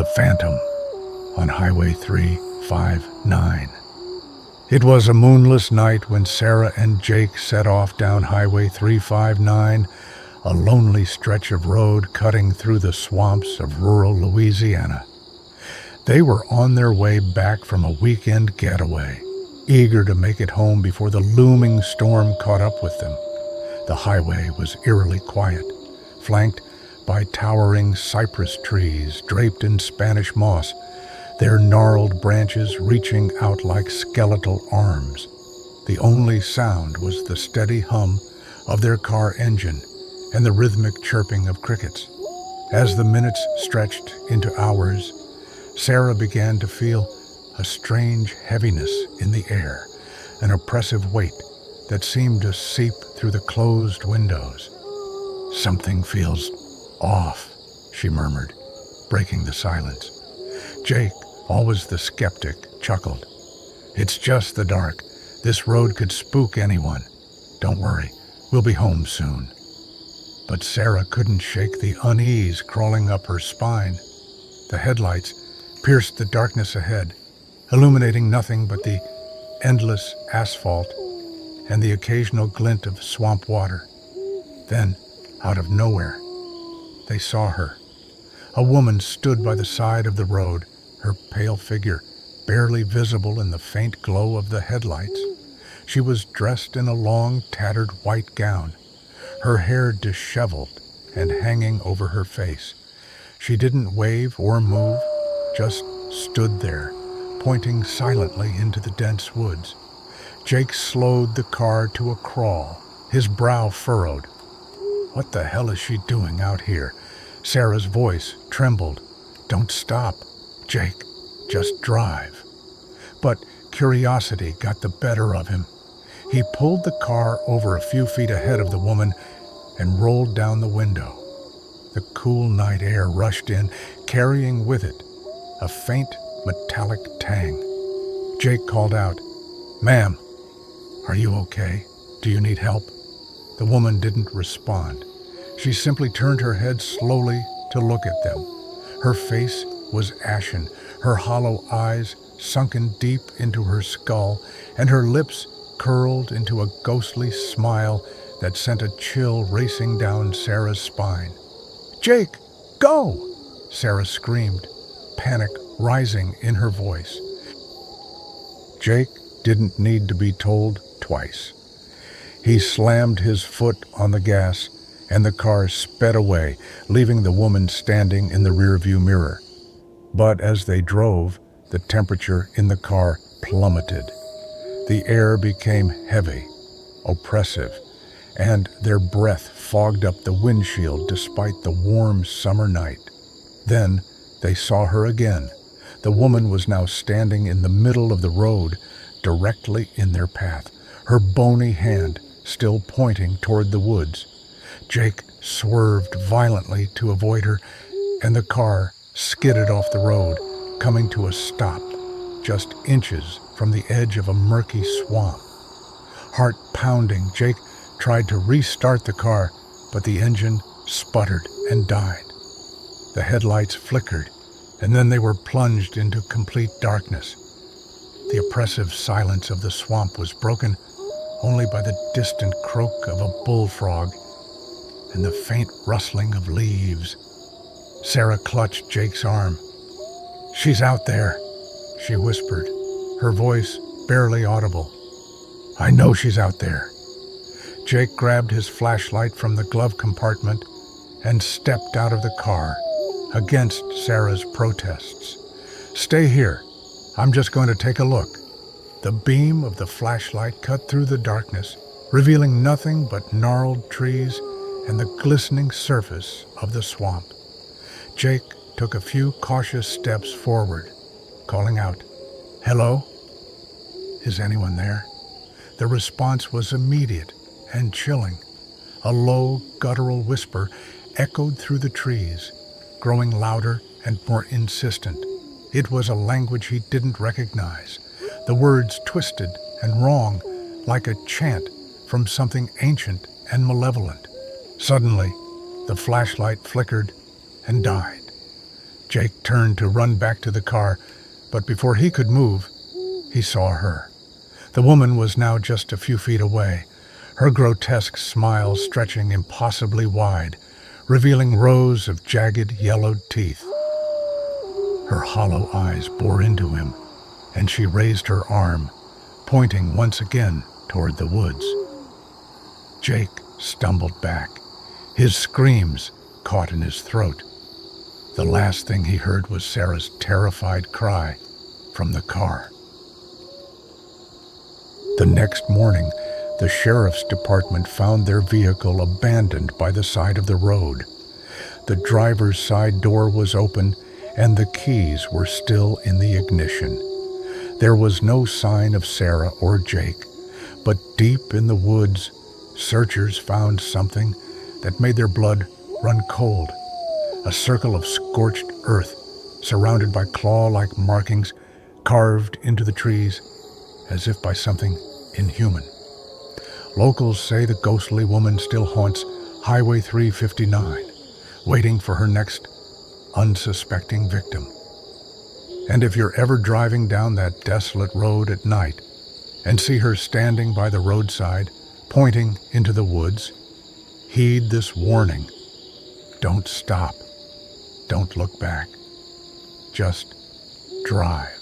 the Phantom on Highway 359. It was a moonless night when Sarah and Jake set off down Highway 359, a lonely stretch of road cutting through the swamps of rural Louisiana. They were on their way back from a weekend getaway, eager to make it home before the looming storm caught up with them. The highway was eerily quiet, flanked by towering cypress trees draped in Spanish moss, their gnarled branches reaching out like skeletal arms. The only sound was the steady hum of their car engine and the rhythmic chirping of crickets. As the minutes stretched into hours, Sarah began to feel a strange heaviness in the air, an oppressive weight that seemed to seep through the closed windows. "Something feels off," she murmured, breaking the silence. Jake, always the skeptic, chuckled. "It's just the dark. This road could spook anyone. Don't worry, we'll be home soon." But Sarah couldn't shake the unease crawling up her spine. The headlights pierced the darkness ahead, illuminating nothing but the endless asphalt and the occasional glint of swamp water. Then, out of nowhere, they saw her. A woman stood by the side of the road, her pale figure barely visible in the faint glow of the headlights. She was dressed in a long, tattered white gown, her hair disheveled and hanging over her face. She didn't wave or move, just stood there, pointing silently into the dense woods. Jake slowed the car to a crawl, his brow furrowed. "What the hell is she doing out here?" Sarah's voice trembled. "Don't stop, Jake. Just drive." But curiosity got the better of him. He pulled the car over a few feet ahead of the woman and rolled down the window. The cool night air rushed in, carrying with it a faint metallic tang. Jake called out, "Ma'am, are you okay? Do you need help?" The woman didn't respond. She simply turned her head slowly to look at them. Her face was ashen, her hollow eyes sunken deep into her skull, and her lips curled into a ghostly smile that sent a chill racing down Sarah's spine. "Jake, go!" Sarah screamed, panic rising in her voice. Jake didn't need to be told twice. He slammed his foot on the gas, and the car sped away, leaving the woman standing in the rearview mirror. But as they drove, the temperature in the car plummeted. The air became heavy, oppressive, and their breath fogged up the windshield despite the warm summer night. Then they saw her again. The woman was now standing in the middle of the road, directly in their path, her bony hand still pointing toward the woods. Jake swerved violently to avoid her, and the car skidded off the road, coming to a stop just inches from the edge of a murky swamp. Heart pounding, Jake tried to restart the car, but the engine sputtered and died. The headlights flickered, and then they were plunged into complete darkness. The oppressive silence of the swamp was broken only by the distant croak of a bullfrog and the faint rustling of leaves. Sarah clutched Jake's arm. "She's out there," she whispered, her voice barely audible. "I know she's out there." Jake grabbed his flashlight from the glove compartment and stepped out of the car, against Sarah's protests. "Stay here. I'm just going to take a look." The beam of the flashlight cut through the darkness, revealing nothing but gnarled trees and the glistening surface of the swamp. Jake took a few cautious steps forward, calling out, "Hello? Is anyone there?" The response was immediate and chilling. A low, guttural whisper echoed through the trees, growing louder and more insistent. It was a language he didn't recognize, the words twisted and wrong, like a chant from something ancient and malevolent. Suddenly, the flashlight flickered and died. Jake turned to run back to the car, but before he could move, he saw her. The woman was now just a few feet away, her grotesque smile stretching impossibly wide, revealing rows of jagged, yellowed teeth. Her hollow eyes bore into him, and she raised her arm, pointing once again toward the woods. Jake stumbled back, his screams caught in his throat. The last thing he heard was Sarah's terrified cry from the car. The next morning, the sheriff's department found their vehicle abandoned by the side of the road. The driver's side door was open, and the keys were still in the ignition. There was no sign of Sarah or Jake, but deep in the woods, searchers found something that made their blood run cold. A circle of scorched earth, surrounded by claw-like markings carved into the trees as if by something inhuman. Locals say the ghostly woman still haunts Highway 359, waiting for her next unsuspecting victim. And if you're ever driving down that desolate road at night and see her standing by the roadside, pointing into the woods, heed this warning. Don't stop. Don't look back. Just drive.